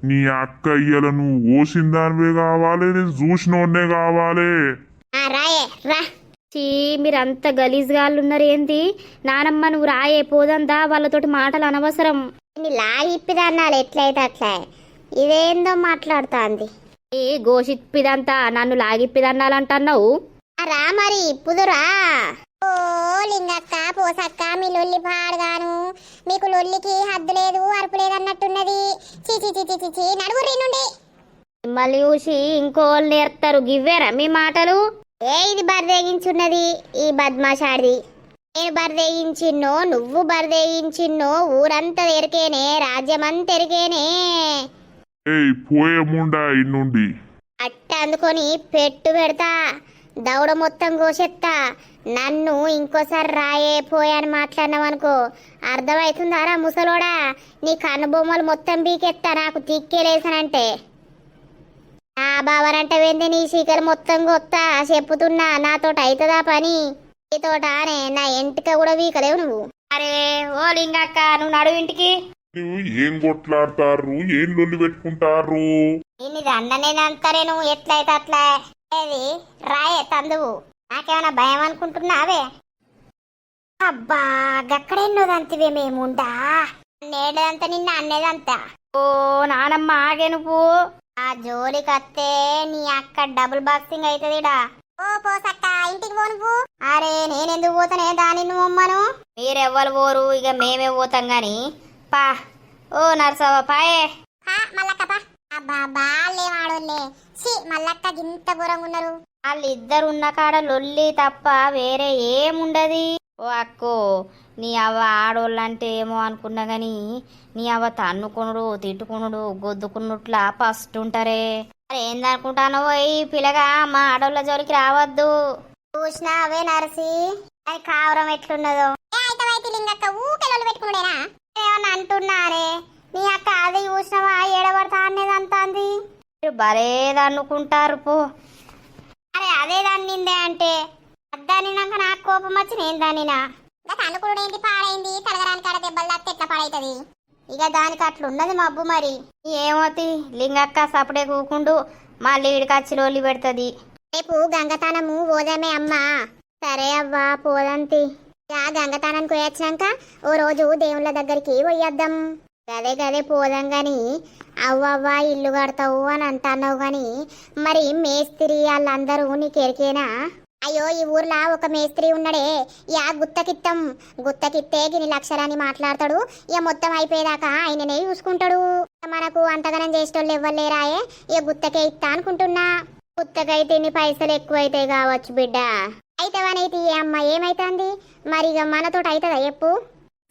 నీ అక్క ఇయ్యాల నువ్వు ఓసిందానివే కావాలి నేను చూసినోన్నే కావాలి రాయే రా చీ మీరంత గలీజ్గాళ్ళు ఉన్నారు ఏంది? నానమ్మ నువ్వు రాయే పోదందా వాళ్ళతోటి మాటలు అనవసరం. లాగిప్పిదన్నాలు ఎట్లయితే అట్లా ఇదేందో మాట్లాడుతాంది ఏ గోషిప్పిదంతా నన్ను లాగిప్పిదన్నాలంటున్నావు రా మరి ఇప్పుదురా ఓ లింగక్క పోసక్క మీ లొల్లి పాడుగాను మీకు లొల్లికి హద్దు లేదు అరుపు లేదు అన్నట్టున్నది చీచి చీచి చీచి నడుగురి నుండి మిమ్మల్ని చూసి ఇంకోళ్ళు నేర్పుతారు గివ్వేరా మీ మాటలు ఇది బరిదేగించున్నది ఈ బద్మాషాడిది నేను బరిదేగించిన్నో నువ్వు బరిదేగించిన్నో ఊరంతా ఎరికేనే రాజ్యమంతా ఎరికేనే ఏయ్ పోయే ముండా ఇన్నుండి అట్ట అందుకొని పెట్టు పెడతా దౌడ మొత్తం కోసెత్తా నన్ను ఇంకోసారి రాయే పోయాని మాట్లాడినావనుకో అర్థమవుతుందారా ముసలోడా నీ కనుబొమ్మలు మొత్తం బీకెత్తా నాకు తిక్కేలేసనంటే నా బావనంటే వెంది నీ శీకలు మొత్తం కొత్తా చెప్పుతున్నా నాతోటి అవుతుందా పని నీతోటానే నా ఎంటిక కూడా వీకలేవు నువ్వు అరే ఓ లింగక్క నువ్వు నడువు ఇంటికి నువ్వు ఏం కొట్లాడతారు ఏం లొల్లి పెట్టుకుంటారు నేను అన్ననే అంటారే నువ్వు ఎట్లయితే అట్లా ఏది రాయే తందువు నాకేమైనా భయం అనుకుంటున్నావే అబ్బా గక్కడెన్నోదంతివే మేముండా నేడదంతా నిన్న అన్నేదంతా ఓ నానమ్మ ఆగే నువ్వు ఆ జోలికత్తే నీ అక్క డబుల్ బాక్సింగ్ అవుతుందిడా ఓ పోసక్క ఇంటికి పో నువ్వు. అరే నేనెందుకు పోతానే దాని నువ్వు అమ్మను. మీరెవ్వరు పోరు, ఇక మేమే పోతాం గాని. పా ఓ నర్సవ్వ పాయే. మల్లక్క పా. అబ్బా బాలేం ఆడోళ్ళే. మల్లక్క గింత ఘోరంగా ఉన్నారు. వాళ్ళిద్దరు ఉన్న కాడ లొల్లి తప్ప వేరే ఏముండది. ఓ అక్కో, నీ అవ్వ ఆడోళ్ళంటే ఏమో అనుకున్నా గాని నీ అవ్వ తన్నుకునుడు తిట్టుకునుడు గొద్దుకున్నట్లా ఫస్ట్ ఉంటారే. మరి ఏందనుకుంటానో ఈ పిల్లగా మా ఆడోళ్ళ జోలికి రావద్దు. చూసినావే నరసి అది కావరం ఎట్లున్నదో. అయితే లింగక్క ఊకెళ్ళు పెట్టుకున్నాడేనా ఏమన్నా అంటున్నారే. నీ అక్క అది చూసినావా ఏడబడతా అనేది అంటాంది. మీరు బరేదనుకుంటారు పో. అరే అదే దాన్నిందే అంటే అద్దానినాక నాకు కోపం వచ్చి నేను దానినా అనుకుడు ఏంటి పాడైంది తలగరాని కాడ దెబ్బలు తాకితే ఎట్లా పాడైతుంది. ఇక దానికి అట్లున్నది మబ్బు. మరి ఏమోతి లింగక్క సపడే కూకుండు మళ్ళీ ఇడికచ్చి లోలి పెడుతుంది. రేపు గంగతానము పోదామే అమ్మా. సరే అవ్వా పోదంతి. గంగతానానికి పోయొచ్చినాక ఓ రోజు దేవుళ్ళ దగ్గరికి పోయొద్దాం. గదే గదే పోదాం గాని అవ్వవ్వా ఇల్లు కడతావు అని అంటున్నావు గాని మరి మేస్త్రి వాళ్ళందరూ నీకెరికేనా? అయ్యో ఈ ఊర్లో ఒక మేస్త్రి ఉన్నాడే. గుత్తకిత్తం గుత్తకిత్తే గిని లక్షలని మాట్లాడతాడు. మొత్తం అయిపోయేదాకా ఆయననే చూసుకుంటాడు. మనకు అంతగనం చేసేటోళ్ళు ఎవ్వలేరాయే. గుత్తకే ఇస్తా అనుకుంటున్నా. గుత్తకైతే ఇన్ని పైసలు ఎక్కువైతాయి కావచ్చు బిడ్డ. అయితేవనైతే అమ్మ ఏమైతుంది మరి. ఇక మనతోటి అవుతుందా చెప్పు.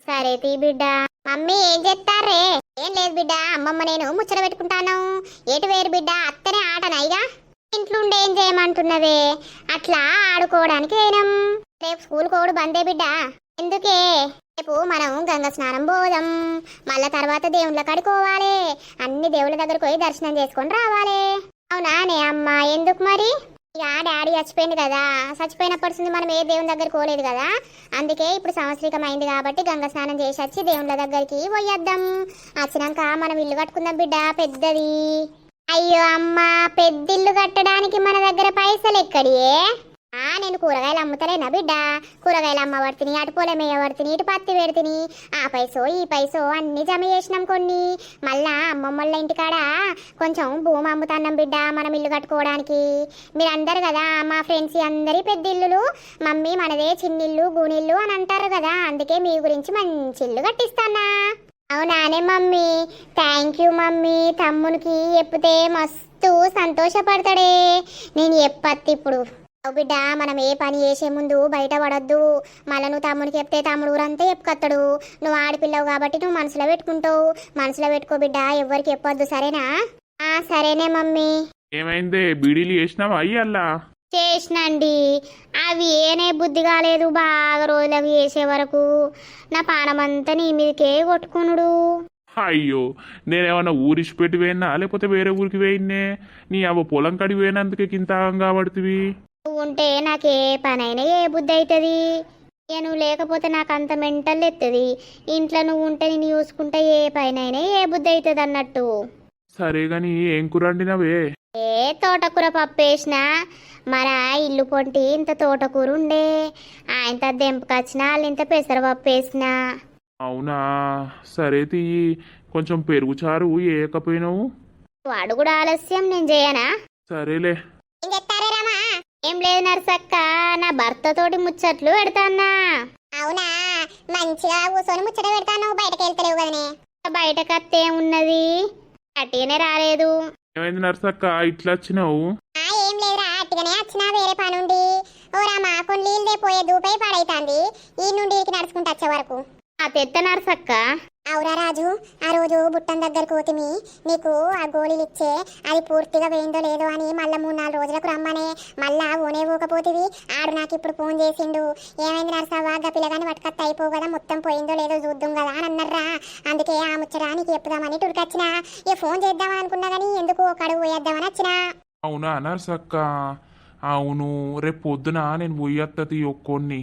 సరే తీ బిడ్డ. మమ్మీ ఏం చేస్తారే? ఏం లేదు బిడ్డ, అమ్మమ్మ నేను ముచ్చట పెట్టుకుంటాను. ఏటు వేరు బిడ్డ అత్తనే ఆటనైగా. ఇంట్లుండే ఏం చేయమంటున్నవే? అట్లా ఆడుకోవడానికి అయినాం. రేపు స్కూల్ కోడు బందే బిడ్డ. ఎందుకే? రేపు మనం గంగ స్నానం పోదాం. మళ్ళా తర్వాత దేవుళ్ళ కడుకోవాలి. అన్ని దేవుళ్ళ దగ్గరకు పోయి దర్శనం చేసుకొని రావాలి. అవునా నే అమ్మ? ఎందుకు మరి? ఇక డాడీ చచ్చిపోయింది కదా. చచ్చిపోయినప్పటి మనం ఏ దేవుని దగ్గరికి పోలేదు కదా. అందుకే ఇప్పుడు సంవత్సరికం అయింది కాబట్టి గంగ స్నానం చేసి వచ్చి దేవుళ్ళ దగ్గరికి పోయొద్దాం. వచ్చినాక మనం ఇల్లు కట్టుకుందాం బిడ్డ పెద్దది. అయ్యో అమ్మ, పెద్దిల్లు కట్టడానికి మన దగ్గర పైసలు ఎక్కడియే? నేను కూరగాయలు అమ్ముతలేనా బిడ్డ? కూరగాయలు అమ్మబడుతుంది, అటు పొలం వేయబడుతుంది, ఇటు పత్తి పెడుతుంది. ఆ పైసో ఈ పైసో అన్ని జమ చేసినాం కొన్ని. మళ్ళా అమ్మమ్మళ్ళ ఇంటికాడ కొంచెం భూమి అమ్ముతున్నాం బిడ్డ మనం ఇల్లు కట్టుకోవడానికి. మీరు అందరు కదా మా ఫ్రెండ్స్ అందరి పెద్ద ఇల్లులు, మమ్మీ మనదే చిన్నిల్లు గూనిల్లు అని అంటారు కదా. అందుకే మీ గురించి మంచి ఇల్లు కట్టిస్తానా. అవునానే మమ్మీ? Thank you mummy. తమ్మునికి చెప్తే మస్తు సంతోషపడతాడే. నేను చెప్పత్తి ఇప్పుడు బిడ్డ. మనం ఏ పని చేసే ముందు బయట పడద్దు. మళ్ళీ నువ్వు తమ్మునికి చెప్తే తమ్ముడు ఊరంతా చెప్పుకొస్తాడు. నువ్వు ఆడపిల్లవు కాబట్టి నువ్వు మనసులో పెట్టుకుంటావు. మనసులో పెట్టుకో బిడ్డ, ఎవ్వరికి చెప్పొద్దు సరేనా? సరేనే మమ్మీ. ఏమైందే బీడీలు చేసినావా అయ్యల్లా? చేసినండి. అవి ఏనే బుద్ధి కాలేదు. బాగా రోజులకు చేసే వరకు నా పానమంతా నీ మీదకే కొట్టుకునుడు. అయ్యో, నేనేమన్నా ఊరిసి పెట్టి పోయినా లేకపోతే వేరే ఊరికి పోయినే? నీ అవ్వ పొలం కడిగి పోయినందుకే కింద కాబడుతుంది. నువ్వు ఉంటే నాకే పనైనా ఏ బుద్ధి అవుతుంది. నువ్వు లేకపోతే నాకు అంత మెంటల్ ఎత్తుంది. ఇంట్లో నువ్వు ఉంటే నేను చూసుకుంటే ఏ పైనైనా ఏ బుద్ధి అవుతుంది అన్నట్టు. సరే గాని ఏం కూర వండినవే? తోటకూర పప్పు వేసిన. మన ఇల్లు పొంటి ఇంత తోటకూర ఉండే. ఆయనత దెంపకొచ్చిన వాళ్ళు ఇంత పెసరపప్పు వేసిన. అవునా? సరే తీయి. కొంచెం పెరుగు చారు ఏకపోయినావు. వాడు కూడా ఆలస్యం నేను చేయనా? సరేలే. ఏం లేదు నర్సక్క, నా భర్త తోటి ముచ్చట్లు పెడతానా. అవునా? మంచిగా కూర్చొని ముచ్చట పెడతాను. బయటకు వెళ్తలేవు కదనే. బయటకు అత్తే ఉన్నది అట్టిగానే రాలేదు. ఏమైంది నర్సక్క ఇట్లా వచ్చినావు? ఏం లేదురా, అట్టిగానే వచ్చినా. వేరే పనుండి. ఓ రామా, కొన్ని నీళ్ళే పోయే దూపై పాడైతాంది. ఈ నుండి నడుచుకుంటూ వచ్చే వరకు. తెత్త నర్సక్క. అవురా రాజు, ఆ రోజు బుట్టం దగ్గరకు పోతిమి. నీకు ఆ గోళీలు ఇచ్చే అది పూర్తిగా వేయిందో లేదో అని మళ్ళీ 3-4 రోజులకు రమ్మనే. మళ్ళా ఓనే పోకపోతివి. ఆడు నాకు ఇప్పుడు ఫోన్ చేసిండు. ఏమైంది నర్సవ్వ, గా పిల్లగాని పట్టుకత్త అయిపోవు కదా, మొత్తం పోయిందో లేదో చూద్దాం కదా అని అన్నారా. అందుకే ఆ ముచ్చరా నీకు చెప్పుదామని టురికొచ్చిన. ఫోన్ చేద్దామని అనుకున్నా కానీ ఎందుకు ఒక అడుగు పోయేద్దామని వచ్చిన. అవునా నర్సక్క? అవును, రేపు పొద్దున నేను పోయత్తది ఒక్కొన్ని.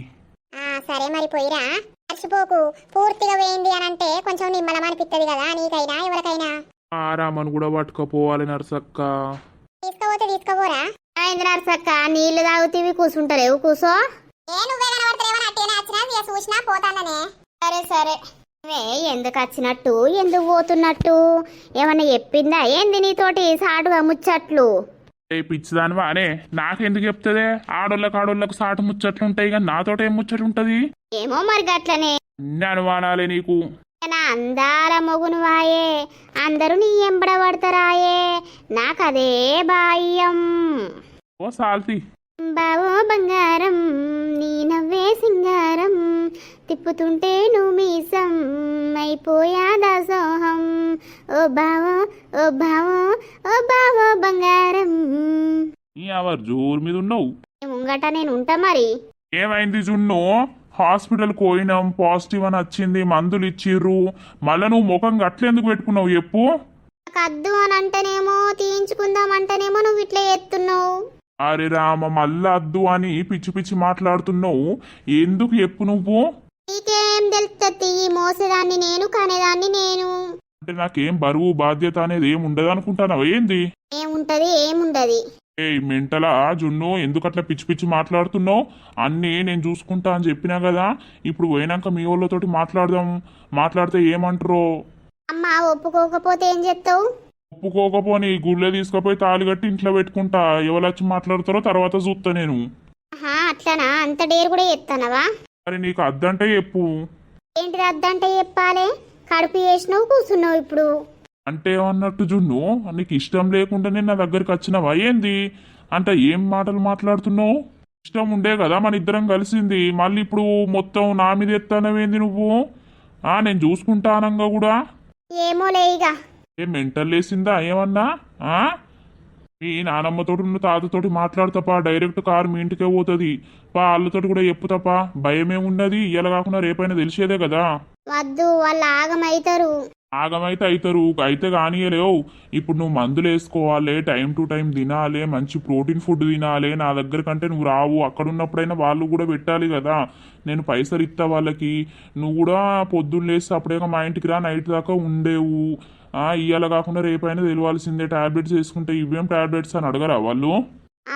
సరే మరి పోయిరా. మర్చిపోకు, పూర్తిగా వేయింది అని అంటే కొంచెం నిమ్మలం అనిపిస్తుంది కదా నీకైనా ఎవరికైనా. రామను కూడా పట్టుకపోవాలి నర్సక్క. తీసుకోపోతే తీసుకోపోరా. అయింది నర్సక్క, నీళ్లు తాగుతీవి కూర్చుంటలేవు. కూసో. చూసినా పోతాననే. సరే సరే. ఎందుకు వచ్చినట్టు ఎందుకు పోతున్నట్టు ఏమన్నా చెప్పిందా ఏంది నీతోటి సాటుగా ముచ్చట్లు? ఏ పిచ్చిదానివా అనే నాకెందుకు చెప్తుందే ఆడోళ్ళకు సాటు ముచ్చట్లు ఉంటాయి కానీ నాతోట ఏం ముచ్చట ఉంటది. ఏమో మరి గట్లనే అన్ని అనుమానాలే నీకు. నా అందాల మొగును వాయే అందరూ నీ ఎంబడబడతారాయే నాకదే బాయ్యం. ఓ సాల్తి బావో బంగారం నీ నవ్వే సింగారం తిప్పుతుంటే నువ్వు మీసం అయిపోయా దాసోహం. ఓ బావో ఓ బావో ఓ బావో బంగారం. నీ అవర్ జోరు మీద ఉన్నావు. ముంగట నేను ఉంటా మరి. ఏమైంది జున్ను? హాస్పిటల్ పోయినాం, పాజిటివ్ అని వచ్చింది, మందులు ఇచ్చిర్రు, మళ్ళా నువ్వు ముఖం గట్లెందుకు పెట్టుకున్నావు చెప్పు? నాకు అద్దు అని అంటేనేమో తీయించుకుందాం అంటేనేమో నువ్వు ఇట్లా ఎత్తున్నావు. అరే రామ, మళ్ళా అద్దు అని పిచ్చి పిచ్చి మాట్లాడుతున్నావు ఎందుకు చెప్పు నువ్వు? నీకేం తెలుస్తుంది? మోసేదాన్ని నేను కనేదాన్ని నేను. అంటే నాకేం బరువు బాధ్యత అనేది ఏం ఉండదు అనుకుంటానవా ఏంది? ఏముంటది ఏముండది. ఏయ్ మెంటలా జున్ను, ఎందుకు అట్లా పిచ్చి పిచ్చి మాట్లాడుతున్నావు? అన్నీ నేను చూసుకుంటా అని చెప్పినా కదా. ఇప్పుడు పోయినాక మీ వాళ్ళతోటి మాట్లాడితే ఏమంటారో. అమ్మ ఒప్పుకోకపోతే ఏం చేస్తావు? ఒప్పుకోకపోని గుళ్ళే తీసుకుపోయి తాళి కట్టి ఇంట్లో పెట్టుకుంటా. ఎవరు వచ్చి మాట్లాడతారో తర్వాత చూస్తా నేను. అట్లనా? అంత డేరు కూడా ఎత్తానవా? మరి నీకు అద్దంటే చెప్పు. ఏంటిది అద్దంటే చెప్పాలి? కడుపు చేసినావు కూర్చున్నావు ఇప్పుడు. అంటే ఏమన్నట్టు జున్ను, నీకు ఇష్టం లేకుండానే నా దగ్గరికి వచ్చినావా ఏంది? అంటే ఏం మాటలు మాట్లాడుతున్నావు? ఇష్టం ఉండే కదా మన ఇద్దరం కలిసింది, మళ్ళీ ఇప్పుడు మొత్తం నా మీద ఎత్తానవేంది నువ్వు? నేను చూసుకుంటా అనంగా కూడా. ఏమో లేయిగా. ఏ మెంటల్ లేసిందా ఏమన్నా? మీ నానమ్మతోటి ఉన్న తాతతోటి మాట్లాడతాపా, డైరెక్ట్ కారు మీ ఇంటికే పోతుంది పా. వాళ్ళతోటి కూడా చెప్పుతాపా, భయమేమున్నది? ఇలా కాకుండా రేపైనా తెలిసేదే కదా. వద్దు, వాళ్ళు ఆగమైతారు. ఆగమైతే అవుతారు, అయితే కానీయలేవు. ఇప్పుడు నువ్వు మందులు వేసుకోవాలి, టైం టు టైం తినాలి, మంచి ప్రోటీన్ ఫుడ్ తినాలి. నా దగ్గర కంటే నువ్వు రావు, అక్కడ ఉన్నప్పుడైనా వాళ్ళు కూడా పెట్టాలి కదా. నేను పైసలు ఇస్తా వాళ్ళకి, నువ్వు కూడా పొద్దున్న లేస్తే అప్పుడేగా మా ఇంటికి రా, నైట్ దాకా ఉండేవు. ఇవాళ కాకుండా రేపైనా తెలియాల్సిందే. టాబ్లెట్స్ వేసుకుంటే ఇవేం టాబ్లెట్స్ అని అడగరా వాళ్ళు?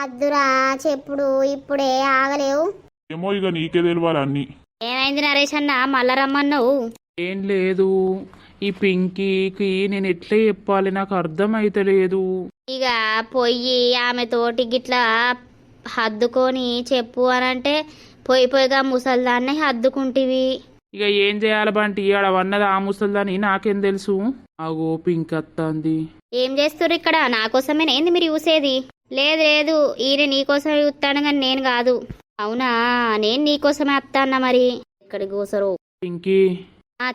అద్దురా చెప్పుడు, ఇప్పుడే ఆగలేవు. ఏమో ఇక నీకే తెలియాలి అన్ని. ఏమైంది నరేష్ అన్న మళ్ళా రమ్మన్నావు? ఏం లేదు, ఈ పింకీకి నేను ఎట్లా చెప్పాలి నాకు అర్థం అయితలేదు. ఇక పొయ్యి ఆమె తోటి గిట్లా హద్దుకొని చెప్పు అనంటే పోయిగా ముసల్దాన్ని హద్దుకుంటివి. ఇక ఏం చేయాలి బంటి, ఆడవన్నది ఆ ముసల్దని నాకేం తెలుసు. అగో పింక్ అత్తంది. ఏం చేస్తుర్రు ఇక్కడ? నా కోసమే ఏంది మీరు చూసేది? లేదు లేదు, ఈయన నీకోసమే చూస్తాను కానీ నేను కాదు. అవునా, నేను నీకోసమే వస్తాన్నా. మరి ఎక్కడికి కూసరు? పింకీ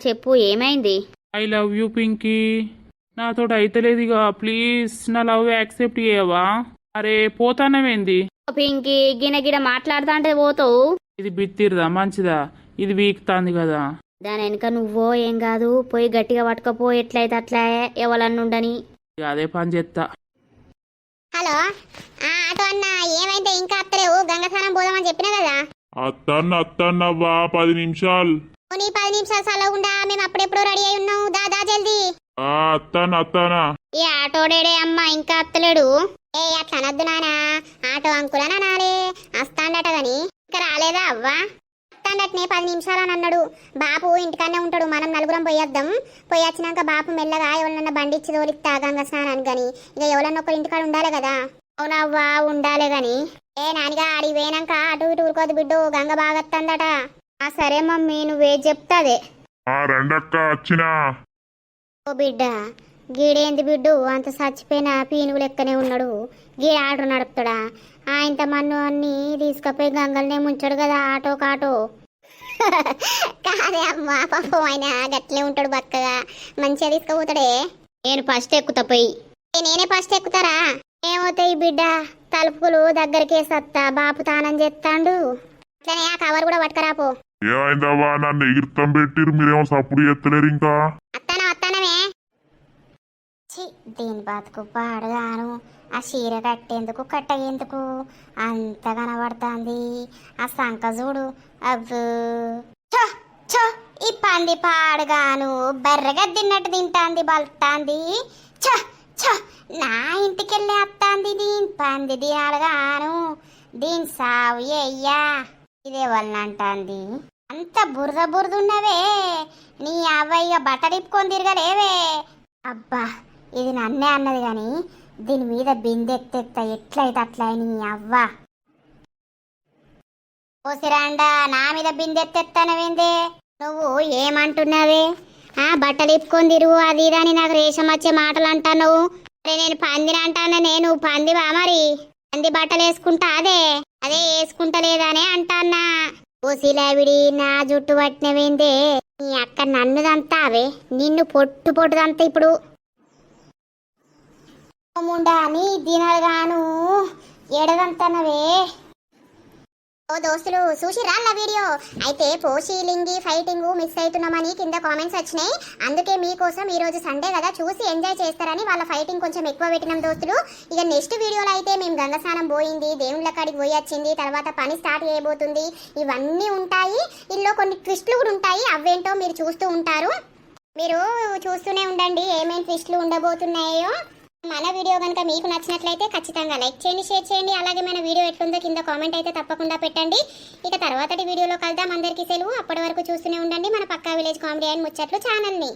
చెప్పు ఏమైంది? I love you Pinky. నాతో అయితలేదు ఇక, ప్లీజ్ నా లవ్ యాక్సెప్ట్ చేయవా? అరే పోతానవేంది? పింకి గిన మాట్లాడతా అంటే పోతావు. ఇది బిత్తిరదా మంచిదా? ఇది వీక్తాంది కదా. దాని వెనుక నువ్వో ఏం కాదు, పోయి గట్టిగా పట్టుకపో, ఎట్లయితే అట్లా ఎవరన్నుండని. ఇక అదే పని చేస్తా. హలో ఆటో అన్న, ఏమైతే ఇంకా అత్తలేవు? గంగస్నానం పోదామని చెప్పినా కదా. అత్తన్నవ్వా 10 నిమిషాలు. నీ 10 నిమిషాలు సలగుండా మేము అప్పుడెప్పుడు రెడీ అయి ఉన్నావు. దాదా జల్దీ. అత్తానా ఈ ఆటోడేడే అమ్మ ఇంకా అత్తలేడు. అట్లా అనద్దు నానా, ఆటో అంకులని అనాలే. వస్తాండట గాని ఇంకా రాలేదా అవ్వా? వస్తాండటనే 10 నిమిషాలు అని అన్నాడు. బాపు ఇంటికన్నా ఉంటాడు, మనం నలుగురం పోయేద్దాం. పోయి వచ్చినాక బాపు మెల్లగా ఎవరన్నా బండి ఇచ్చి తోలిస్తా గంగ స్నానానికి గాని. ఇక ఎవరన్నా ఒకరి ఇంటికాడ ఉండాలి కదా. అవునవ్వా ఉండాలి గాని. నానిగా ఆడికి పోయినాక అటు ఇటు ఊరుకోదు బిడ్డు, గంగ బాగా వస్తుందట. సరే మమ్మీ, నువ్వే చెప్తాదే. రెండక్క వచ్చినా. ఓ బిడ్డ, గీడేంది బిడ్డు అంత చచ్చిపోయిన పీనుగు లెక్కనే ఉన్నాడు. గీడ ఆటో నడుపుతాడా? ఇంత మన్ను అన్ని తీసుకుపోయి గంగల్నే ముంచాడు కదా ఆటో. కాదే అమ్మా, పాపం ఆయన గట్లే ఉంటాడు బక్కగా, మంచిగా తీసుకుపోతాడే. నేను ఫస్ట్ ఎక్కుతా పోయి. నేనే ఫస్ట్ ఎక్కుతారా? ఏమవుతాయి బిడ్డ, తలుపులు దగ్గరికే సత్తా, బాపు తానం చేస్తాడు. అట్లనే ఆ కవర్ కూడా పట్టుకరాపో. ఏమైందవ్వా, నన్ను ఎగిరితం పెట్టిరు, మీరేమో సప్పుడు ఎత్తలేరు ఇంకా. వస్తానమే. దీని బతుకు పాడగాను. ఆ చీర కట్టేందుకు కట్టగేందుకు అంత కనబడుతుంది. ఆ సంక చూడు, అవ్వు ఈ పంది పాడగాను బర్రెగా తిన్నట్టు తింటాంది, బలుతాంది. నా ఇంటికెళ్ళి వస్తాంది దీని పంది దినాలుగాను. దీని సావు అయ్యా, ఇదే వాళ్ళంటాంది. అంత బురద ఉన్నవే నీ అవ్వయ్య, బట్ట తిప్పుకొని తిరగలేవే. అబ్బా, ఇది నన్నే అన్నది గాని దీని మీద బిందెత్తెత్త ఎట్లయితే అట్లా నీ అవ్వ ఓసిరాండా నా మీద బిందెత్తెత్తనవేందే నువ్వు ఏమంటున్నావే బట్టలు ఇప్పుకొని తిరుగు అది ఇది అని నాకు రేషం వచ్చే మాటలు అంటాను. అరే నేను పందిని అంటాను, నేను పందివా మరి? పంది బట్టలు వేసుకుంటా అదే వేసుకుంటలేదని అంటానా. ఓసిలావిడి నా జుట్టు పట్టినవేందే నీ అక్క నన్నుదంతావే నిన్ను పొట్టుదంతా ఇప్పుడు ముండా నీ దినగాను ఎడదంతనవే. ఓ దోస్తులు చూసిరా నా వీడియో? అయితే పోషి లింగి ఫైటింగ్ మిస్ అవుతున్నామని కింద కామెంట్స్ వచ్చినాయి. అందుకే మీకోసం ఈ రోజు సండే కదా చూసి ఎంజాయ్ చేస్తారని వాళ్ళ ఫైటింగ్ కొంచెం ఎక్కువ పెట్టినాం దోస్తులు. ఇక నెక్స్ట్ వీడియోలో అయితే మేము గంగ స్నానం పోయింది, దేవుళ్ళ కాడికి పోయి వచ్చింది, తర్వాత పని స్టార్ట్ చేయబోతుంది, ఇవన్నీ ఉంటాయి. ఇందులో కొన్ని ట్విస్ట్లు కూడా ఉంటాయి, అవేంటో మీరు చూస్తూ ఉంటారు. మీరు చూస్తూనే ఉండండి ఏమేమి ట్విస్ట్లు ఉండబోతున్నాయో. మన వీడియో కనుక మీకు నచ్చినట్లయితే ఖచ్చితంగా లైక్ చేయండి, షేర్ చేయండి. అలాగే మన వీడియో ఎట్లుందో కింద కామెంట్ అయితే తప్పకుండా పెట్టండి. ఇక తర్వాతటి వీడియోలో కలుద్దాం. అందరికీ సెలవు. అప్పటి వరకు చూస్తూనే ఉండండి మన పక్కా విలేజ్ కామెడీ అండ్ ముచ్చట్లు ఛానల్ని.